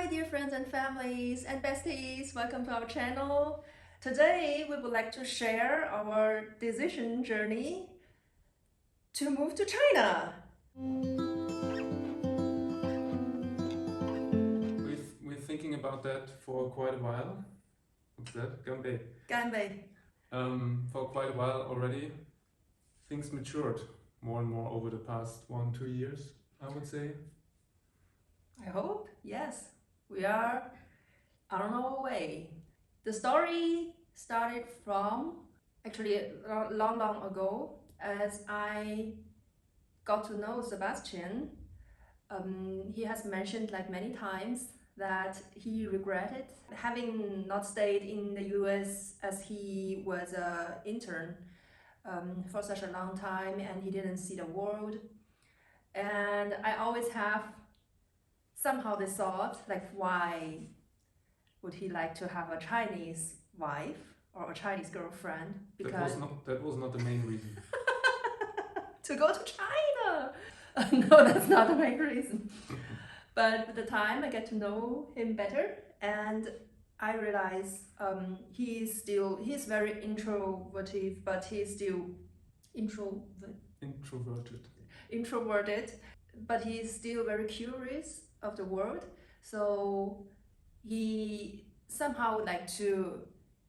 Hi dear friends and families and besties, welcome to our channel. Today we would like to share our decision journey to move to China. We're thinking about that for quite a while. What's that? Ganbei. Ganbei. For quite a while already. Things matured more and more over the past 1-2 years, I would say. I hope, yes. We are on our way. The story started from actually long ago as I got to know Sebastian. He has mentioned like many times that he regretted having not stayed in the US as he was an intern for such a long time and he didn't see the world. And I always have somehow this thought, like, why would he like to have a Chinese wife or a Chinese girlfriend? Because that was not the main reason. To go to China! No, that's not the main reason. But with the time I get to know him better and I realize he's very introverted, but he's still introverted, but he's still very curious of the world. So he somehow would like to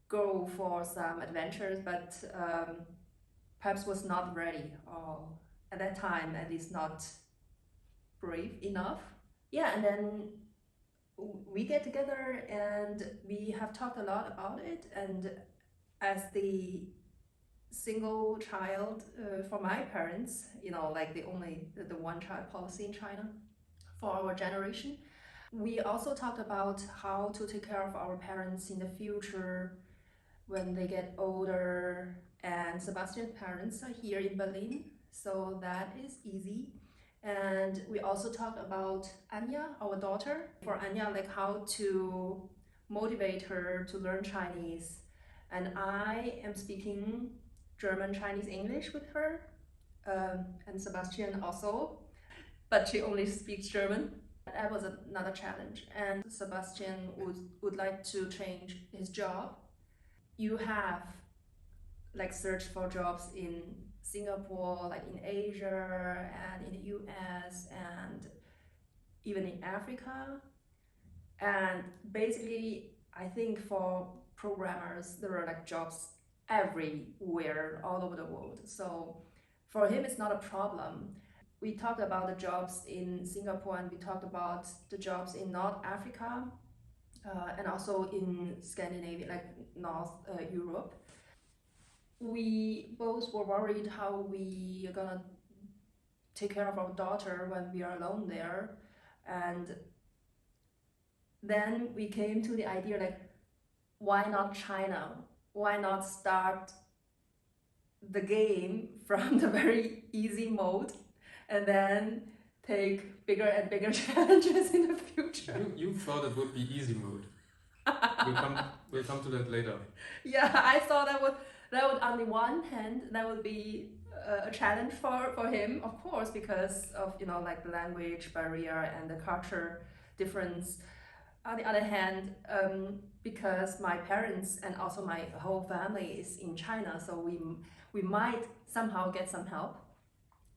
go for some adventures, but perhaps was not ready, or at that time at least not brave enough. Yeah, and then we get together and we have talked a lot about it. And as the single child for my parents, you know, like the one child policy in China for our generation, we also talked about how to take care of our parents in the future when they get older. And Sebastian's parents are here in Berlin, so that is easy. And we also talked about Anya, our daughter. For Anya, like how to motivate her to learn Chinese. And I am speaking German, Chinese, English with her, and Sebastian also, but she only speaks German. That was another challenge. And Sebastian would like to change his job. You have like searched for jobs in Singapore, like in Asia and in the US and even in Africa. And basically, I think for programmers, there are like jobs everywhere, all over the world. So for him, it's not a problem. We talked about the jobs in Singapore and we talked about the jobs in North Africa and also in Scandinavia, like North Europe. We both were worried how we are gonna take care of our daughter when we are alone there. And then we came to the idea, like, why not China? Why not start the game from the very easy mode and then take bigger and bigger challenges in the future? You thought it would be easy mode. We'll come to that later. Yeah, I thought that would on the one hand that would be a challenge for him, of course, because of, you know, like the language barrier and the culture difference. On the other hand, because my parents and also my whole family is in China, so we might somehow get some help.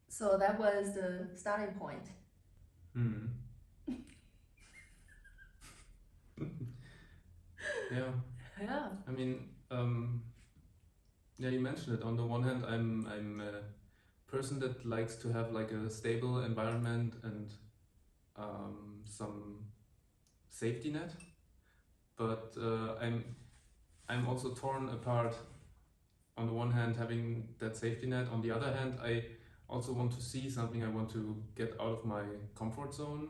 So that was the starting point. Yeah. Yeah. I mean, yeah, you mentioned it. On the one hand, I'm a person that likes to have like a stable environment and some safety net, but I'm also torn apart. On the one hand, having that safety net. On the other hand, I also want to see something. I want to get out of my comfort zone.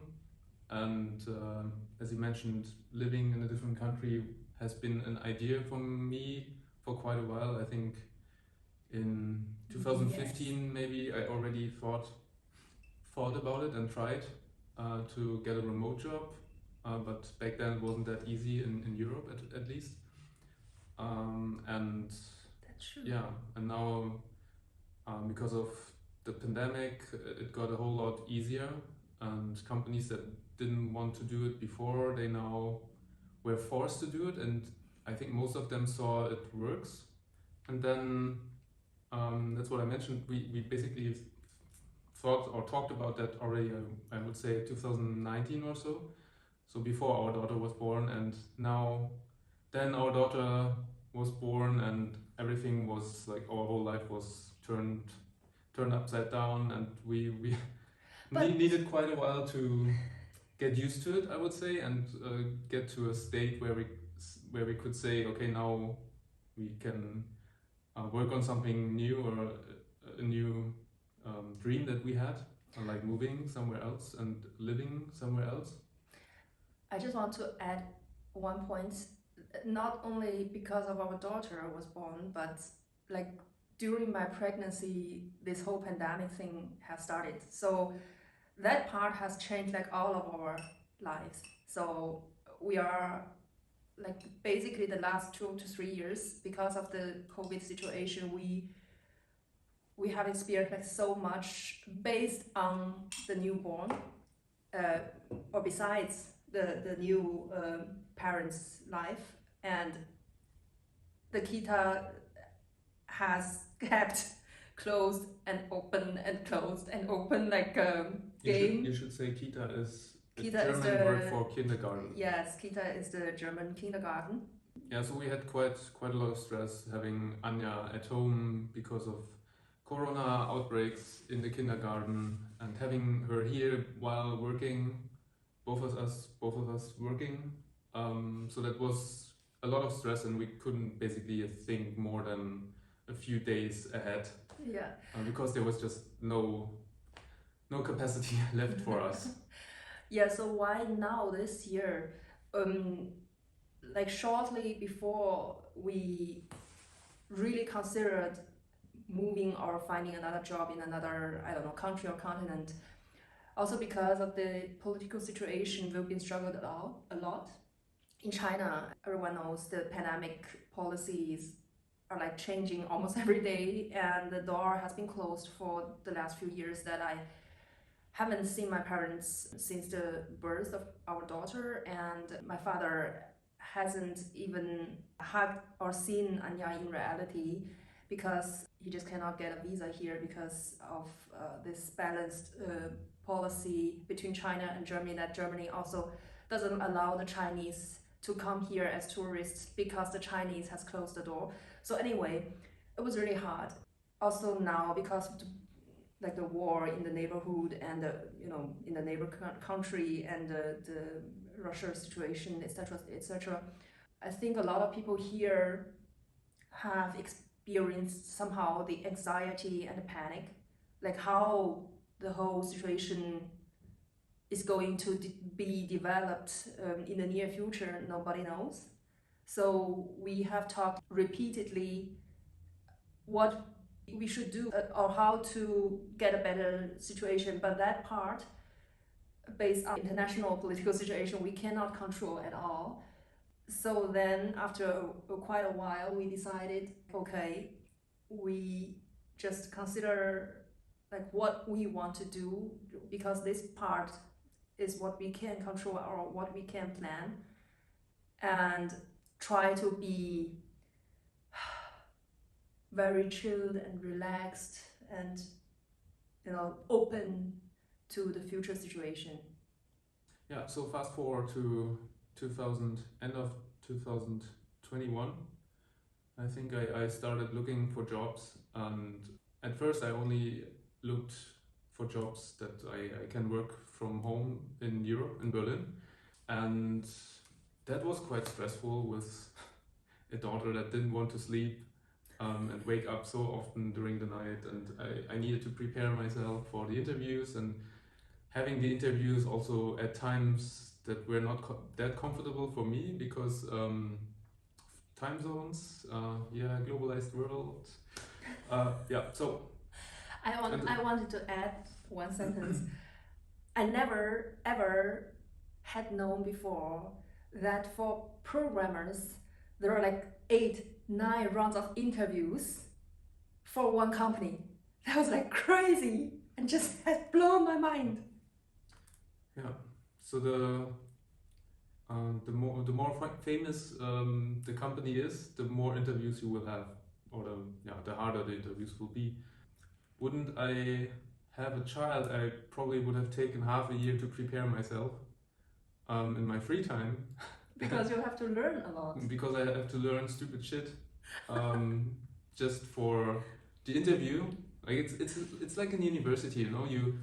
And as you mentioned, living in a different country has been an idea for me for quite a while. I think in 2015, maybe I already thought about it and tried to get a remote job. But back then it wasn't that easy in Europe at least. And that's true. Yeah, and now because of the pandemic, it got a whole lot easier, and companies that didn't want to do it before, they now were forced to do it, and I think most of them saw it works. And then that's what I mentioned. We basically thought or talked about that already, I would say 2019 or so. So before our daughter was born, and then our daughter was born, and everything was like our whole life was turned upside down, and we needed quite a while to get used to it, I would say, and get to a state where we could say, okay, now we can work on something new, or a new dream that we had, like moving somewhere else and living somewhere else. I just want to add one point, not only because of our daughter was born, but like during my pregnancy, this whole pandemic thing has started. So that part has changed like all of our lives. So we are like basically the last 2 to 3 years, because of the COVID situation, we have experienced like so much based on the newborn, or besides the new parents' life, and the kita has kept closed and open and closed and open like game. You should say kita is Kita a is German word for kindergarten. Yes, kita is the German kindergarten. Yeah, so we had quite a lot of stress having Anja at home because of Corona outbreaks in the kindergarten, and having her here while working, both of us working. So that was a lot of stress, and we couldn't basically think more than a few days ahead. Yeah. Because there was just no capacity left for us. Yeah, so why now this year? Like shortly before we really considered moving or finding another job in another, I don't know, country or continent. Also because of the political situation, we've been struggling a lot. In China, everyone knows the pandemic policies are like changing almost every day, and the door has been closed for the last few years that I haven't seen my parents since the birth of our daughter, and my father hasn't even hugged or seen Anja in reality, because he just cannot get a visa here because of this balanced policy between China and Germany, that Germany also doesn't allow the Chinese to come here as tourists because the Chinese has closed the door. So anyway, it was really hard. Also now, because of the war in the neighborhood and in the neighbor country, and the Russia situation, etc., etc. I think a lot of people here have experienced somehow the anxiety and the panic, like how the whole situation is going to be developed in the near future. Nobody knows. So we have talked repeatedly what we should do or how to get a better situation, but that part, based on international political situation, we cannot control at all. So then after quite a while, we decided, okay, we just consider like what we want to do, because this part is what we can control or what we can plan, and try to be very chilled and relaxed and open to the future situation. Yeah, so fast forward to end of 2021. I think I started looking for jobs, and at first I only looked for jobs that I can work from home in Europe, in Berlin, and that was quite stressful with a daughter that didn't want to sleep and wake up so often during the night, and I needed to prepare myself for the interviews, and having the interviews also at times that were not that comfortable for me because time zones, globalized world. So I wanted to add one sentence. I never ever had known before that for programmers there are like 8-9 rounds of interviews for one company. That was like crazy and just had blown my mind. Yeah, So the more famous the company is, the more interviews you will have, or the harder the interviews will be. Wouldn't I have a child, I probably would have taken half a year to prepare myself in my free time. Because you have to learn a lot. Because I have to learn stupid shit just for the interview. Like it's like in university, you know, you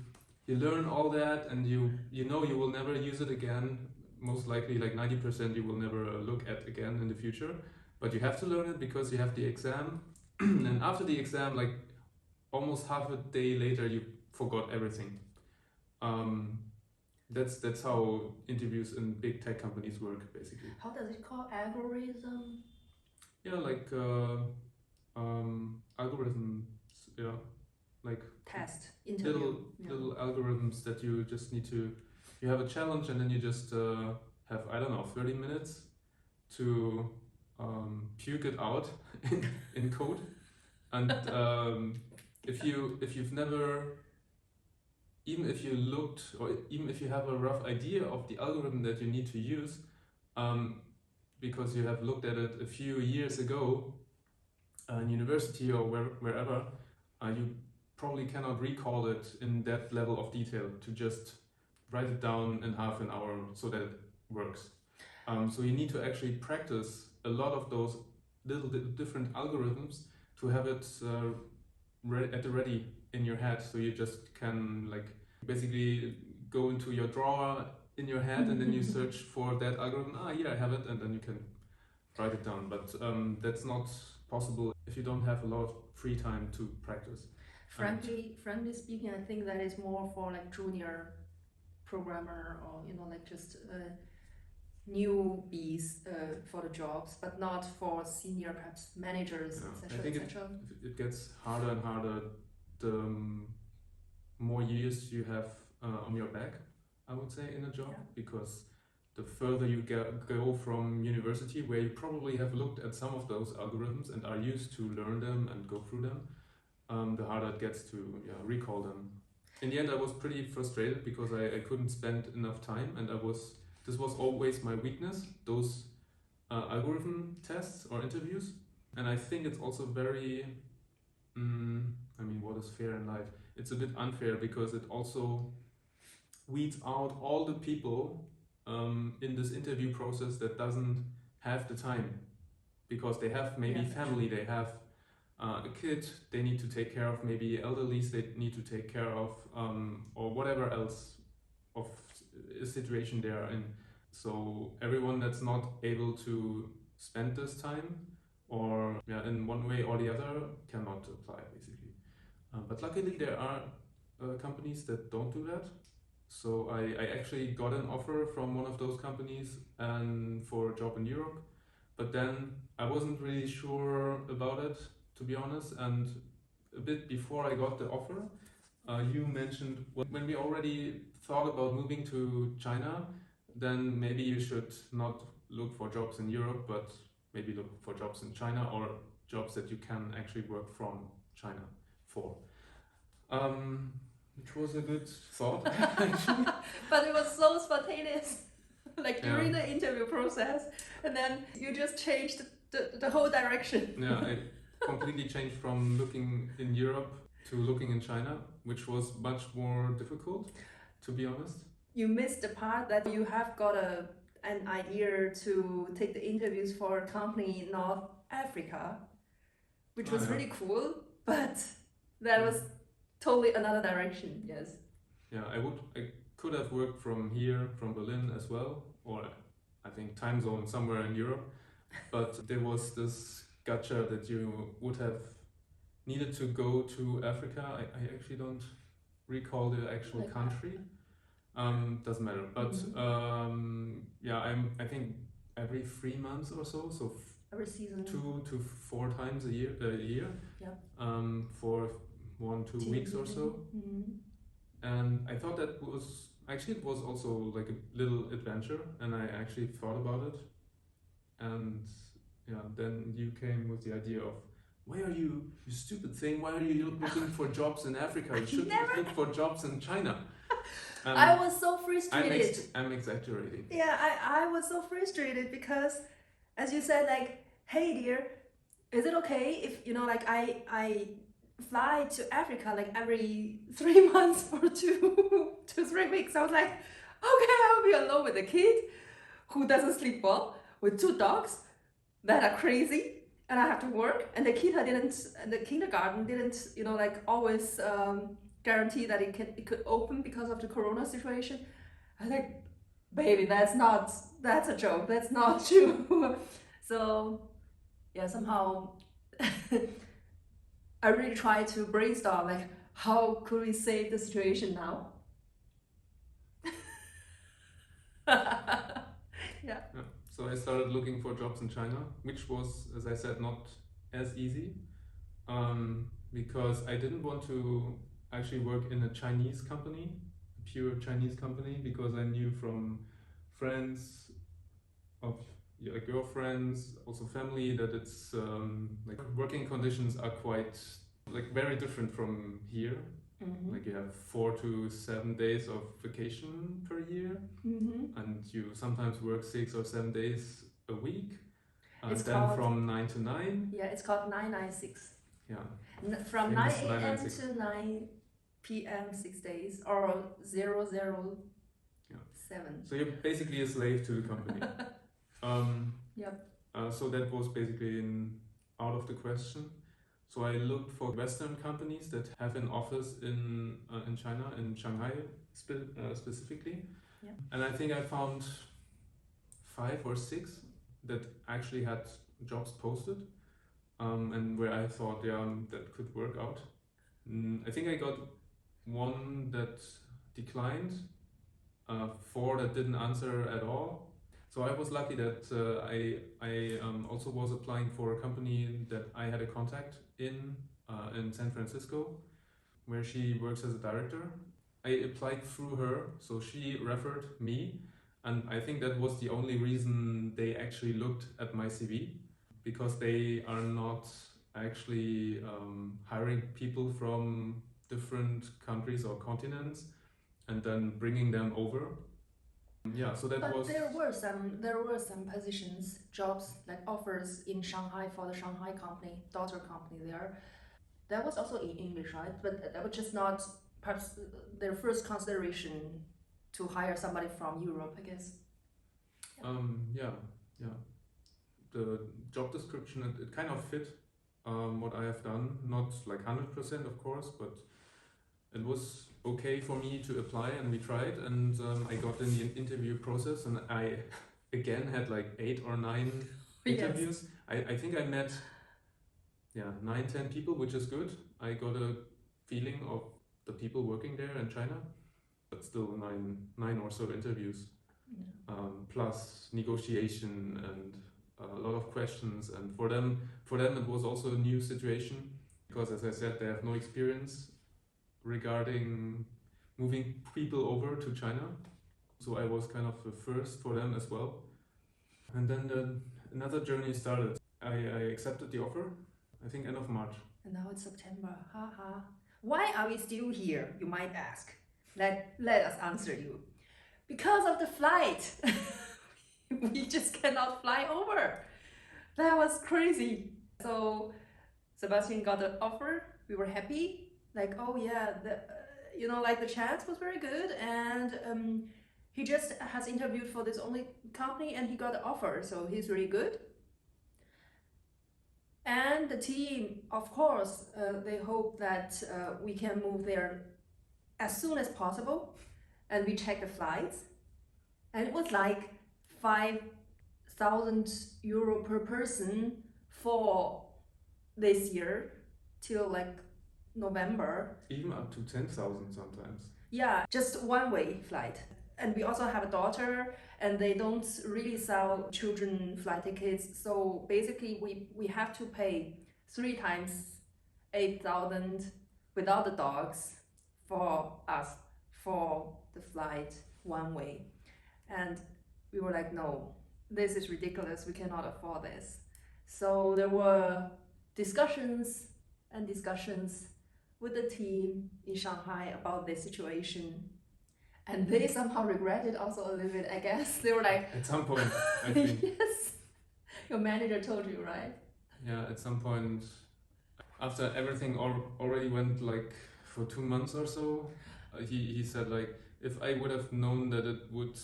learn all that and you know you will never use it again. Most likely, like 90%, you will never look at again in the future. But you have to learn it because you have the exam, and after the exam, like almost half a day later, you forgot everything. That's how interviews in big tech companies work, basically. How does it call? Algorithm? Yeah, like algorithms. Yeah, like test interview. Little algorithms that you just need to. You have a challenge and then you just have, I don't know, 30 minutes to puke it out in code. And if you've never, even if you looked, or even if you have a rough idea of the algorithm that you need to use, because you have looked at it a few years ago in university or wherever, you probably cannot recall it in that level of detail to just write it down in half an hour so that it works. So you need to actually practice a lot of those little different algorithms to have it at the ready in your head. So you just can like basically go into your drawer in your head and then you search for that algorithm. Yeah, I have it, and then you can write it down. But that's not possible if you don't have a lot of free time to practice. Frankly speaking, I think that is more for like junior programmer, or like just newbies for the jobs, but not for senior, perhaps managers, etc. I think it gets harder and harder the more years you have on your back, I would say, in a job, because the further you go from university, where you probably have looked at some of those algorithms and are used to learn them and go through them, the harder it gets to recall them. In the end, I was pretty frustrated because I couldn't spend enough time, and this was always my weakness, those algorithm tests or interviews. And I think it's also very, what is fair in life? It's a bit unfair because it also weeds out all the people in this interview process that doesn't have the time, because they have maybe family, they have a kid they need to take care of, maybe elderlies they need to take care of, or whatever else of a situation they are in. So everyone that's not able to spend this time, or in one way or the other, cannot apply, basically. But luckily there are companies that don't do that. So I actually got an offer from one of those companies and for a job in Europe, but then I wasn't really sure about it, to be honest. And a bit before I got the offer, you mentioned when we already thought about moving to China, then maybe you should not look for jobs in Europe, but maybe look for jobs in China, or jobs that you can actually work from China for. Which was a good thought, actually. But it was so spontaneous, like during the interview process, and then you just changed the whole direction. Yeah, I completely changed from looking in Europe to looking in China, which was much more difficult, to be honest. You missed the part that you have got an idea to take the interviews for a company in North Africa, which was really cool, but that was totally another direction. Yes. Yeah, I could have worked from here, from Berlin as well, or I think time zone somewhere in Europe, but there was this gotcha that you would have needed to go to Africa. I actually don't recall the actual country. Doesn't matter, but I think every 3 months or so every season 2 to 4 times a year, for 1-2 weeks or so. And I thought that was actually, it was also like a little adventure, and I actually thought about it. And then you came with the idea of, why are you stupid thing, why are you looking for jobs in Africa? You should look for jobs in China. I was so frustrated. I'm exaggerating. Yeah, I was so frustrated because, as you said, like, hey dear, is it okay if, like, I fly to Africa like every 3 months for 2 to 3 weeks? I was like, okay, I'll be alone with a kid who doesn't sleep well, with 2 dogs that are crazy, and I have to work, and the kindergarten didn't, like, always guarantee that it could open because of the corona situation. I was like, baby, that's a joke. That's not true. So yeah, somehow I really try to brainstorm, like, how could we save the situation now? Yeah. So I started looking for jobs in China, which was, as I said, not as easy, because I didn't want to actually work in a Chinese company, a pure Chinese company, because I knew from friends of girlfriends, also family, that it's like working conditions are quite like very different from here. Like you have 4 to 7 days of vacation per year, and you sometimes work 6 or 7 days a week, and It's then called- from 9 to 9. Yeah, it's called 996. Yeah. From 9 Famous a.m. 996. to 9 p.m. 6 days, or 007. So you're basically a slave to the company. Yep. So that was basically out of the question. So I looked for Western companies that have an office in China, in Shanghai specifically. Yeah. And I think I found 5 or 6 that actually had jobs posted, and where I thought, that could work out. I think I got 1 that declined, 4 that didn't answer at all. So I was lucky that I also was applying for a company that I had a contact in San Francisco, where she works as a director. I applied through her, so she referred me, and I think that was the only reason they actually looked at my CV, because they are not actually hiring people from different countries or continents and then bringing them over. Yeah, so that But was. there were some positions, jobs, like offers in Shanghai for the Shanghai company, daughter company there. That was also in English, right? But that was just not perhaps their first consideration to hire somebody from Europe, I guess. Yeah. The job description, it kind of fit what I have done. Not like 100%, of course, but it was okay for me to apply, and we tried, and I got in the interview process, and I again had like 8 or 9 interviews. I think I met 9-10 people, which is good. I got a feeling of the people working there in China, but still 9 or so interviews, plus negotiation and a lot of questions. And for them it was also a new situation, because, as I said, they have no experience regarding moving people over to China. So I was kind of the first for them as well. And then another journey started. I accepted the offer, I think end of March. And now it's September. Haha. Why are we still here, you might ask? Let us answer you. Because of the flight. We just cannot fly over. That was crazy. So Sebastian got the offer. We were happy. Like, oh yeah, the chance was very good, and he just has interviewed for this only company, and he got the offer, so he's really good. And the team, of course, they hope that we can move there as soon as possible, and we checked the flights, and it was like 5,000 euro per person for this year till like November. Even up to 10,000 sometimes. Yeah, just one-way flight. And we also have a daughter, and they don't really sell children flight tickets. So basically, we have to pay 3 times 8,000 without the dogs for us for the flight one way. And we were like, no, this is ridiculous. We cannot afford this. So there were discussions with the team in Shanghai about this situation. And they somehow regretted also a little bit, I guess. They were like, at some point, I think. yes, your manager told you, right? Yeah, at some point, after everything already went like for 2 months or so, he said like, if I would have known that it would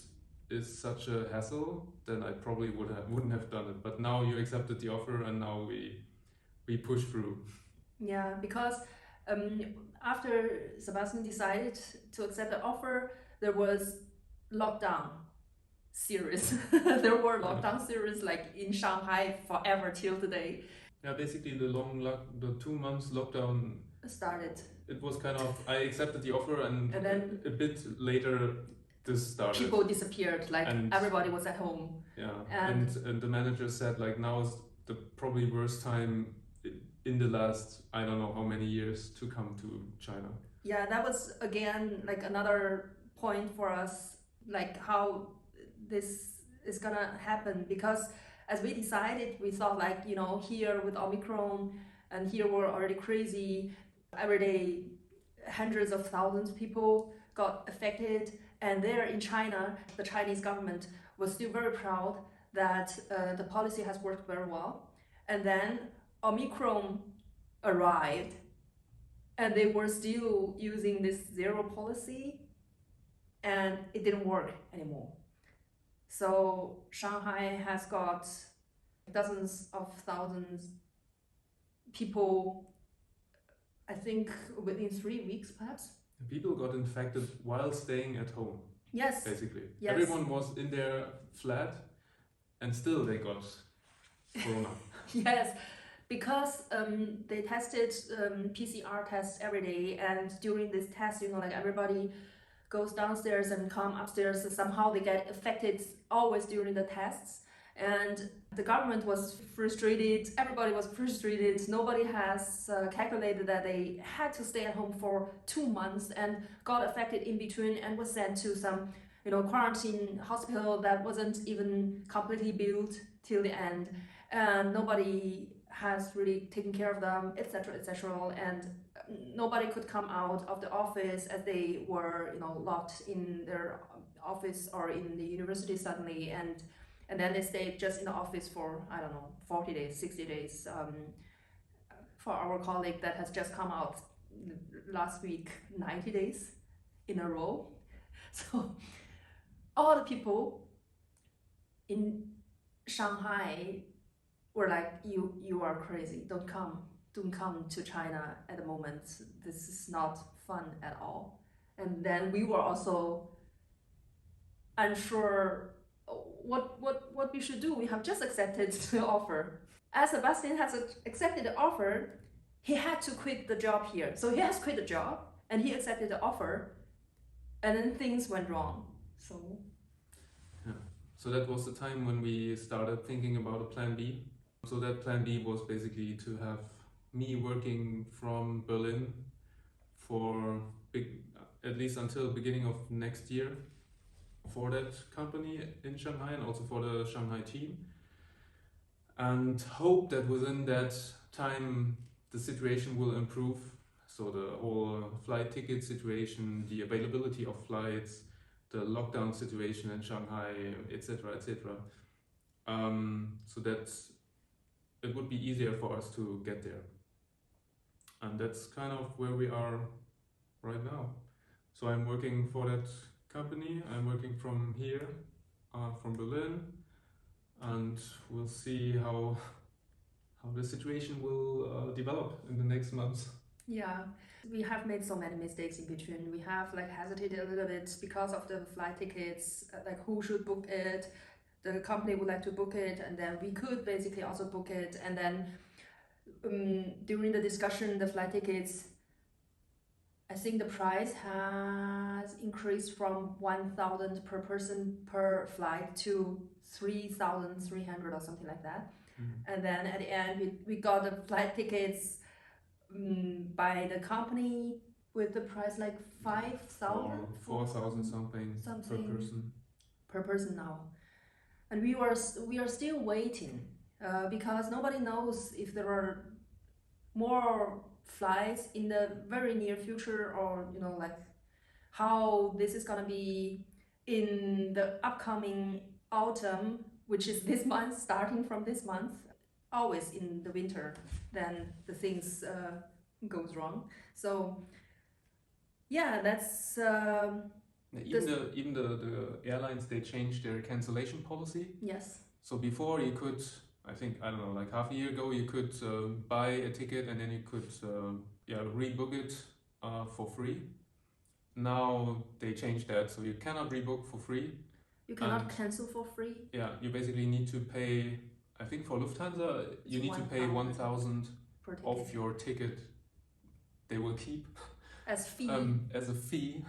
is such a hassle, then I probably wouldn't have done it. But now you accepted the offer, and now we push through. Yeah, because after Sebastian decided to accept the offer, there was lockdown series. There were lockdown series like in Shanghai forever till today. Yeah, basically the 2 months lockdown Started. It was kind of, I accepted the offer, and then a bit later this started. People disappeared, like everybody was at home. Yeah, and the manager said like, now is the probably worst time in the last, I don't know how many years, to come to China. Yeah, that was again like another point for us, like how this is gonna happen, because as we decided, we thought like, you know, here with Omicron, and here we're already crazy. Every day, hundreds of thousands of people got affected, and there in China, the Chinese government was still very proud that the policy has worked very well. And then Omicron arrived, and they were still using this zero policy, and it didn't work anymore. So Shanghai has got dozens of thousands people, I think within 3 weeks perhaps. People got infected while staying at home. Yes. Basically. Yes. Everyone was in their flat, and still they got corona. Yes, because they tested PCR tests every day, and during this test, you know, like everybody goes downstairs and come upstairs, so somehow they get affected always during the tests. And the government was frustrated, everybody was frustrated, nobody has calculated that they had to stay at home for 2 months and got affected in between, and was sent to some, you know, quarantine hospital that wasn't even completely built till the end, and nobody has really taken care of them, etc., etc., and nobody could come out of the office as they were, you know, locked in their office or in the university suddenly, and then they stayed just in the office for, I don't know, 40 days, 60 days. For our colleague that has just come out last week, 90 days in a row. So all the people in Shanghai were like, you are crazy, don't come to China at the moment, this is not fun at all. And then we were also unsure what we should do. We have just accepted the offer. As Sebastian has accepted the offer, he had to quit the job here. So he has quit the job and he accepted the offer, and then things went wrong. So that was the time when we started thinking about a plan B. So that plan B was basically to have me working from Berlin for at least until beginning of next year for that company in Shanghai, and also for the Shanghai team, and hope that within that time the situation will improve. So the whole flight ticket situation, the availability of flights, the lockdown situation in Shanghai, etc., etc. So that it would be easier for us to get there. And that's kind of where we are right now. So I'm working for that company. I'm working from here, from Berlin, and we'll see how the situation will develop in the next months. Yeah, we have made so many mistakes in between. We have like hesitated a little bit because of the flight tickets, like who should book it. The company would like to book it, and then we could basically also book it. And then during the discussion, the flight tickets, I think the price has increased from 1,000 per person per flight to 3,300 or something like that. And then at the end, we got the flight tickets by the company with the price like 5,000, 4,000 something per person now. And we are still waiting because nobody knows if there are more flights in the very near future, or, you know, like how this is gonna be in the upcoming autumn, which is this month, starting from this month. Always in the winter, then the things goes wrong. So yeah, that's even the airlines, they changed their cancellation policy. yes. So before you could, I think, I don't know, like half a year ago, you could buy a ticket and then you could rebook it for free. Now they changed that, so you cannot rebook for free. You cannot cancel for free. Yeah, you basically need to pay, I think for Lufthansa, you need to pay 1,000 of your ticket. They will keep as fee. As a fee.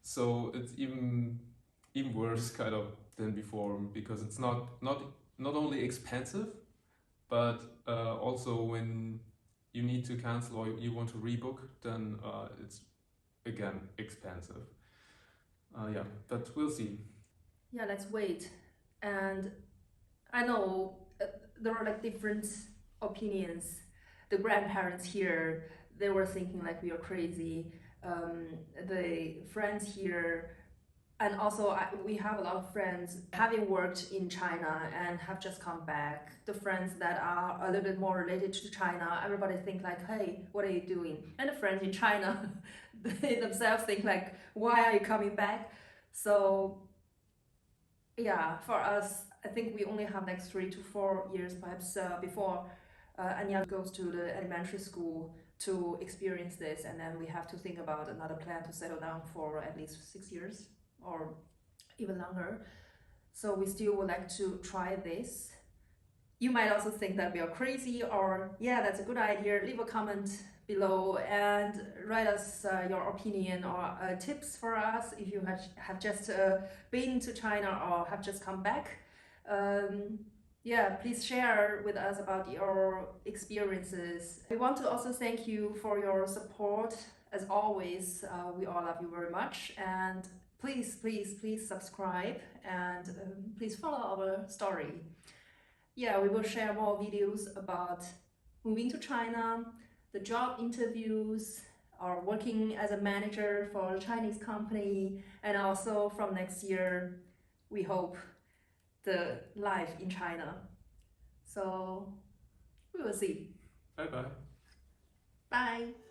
So it's even worse kind of than before, because it's not only expensive, but also when you need to cancel or you want to rebook, then it's again expensive. But we'll see. Yeah, let's wait. And I know there are like different opinions. The grandparents here, they were thinking like we are crazy. The friends here, and also we have a lot of friends having worked in China and have just come back. The friends that are a little bit more related to China, everybody think like, hey, what are you doing? And the friends in China, they themselves think like, why are you coming back? So yeah, for us, I think we only have like 3 to 4 years perhaps before Anya goes to the elementary school to experience this, and then we have to think about another plan to settle down for at least 6 years or even longer. So we still would like to try this. You might also think that we are crazy, or yeah, that's a good idea. Leave a comment below and write us your opinion or tips for us if you have just been to China or have just come back. Yeah, please share with us about your experiences. We want to also thank you for your support. As always, we all love you very much, and please subscribe and please follow our story. Yeah, we will share more videos about moving to China, the job interviews, or working as a manager for a Chinese company, and also from next year, we hope, the life in China. So we will see. Bye bye. Bye.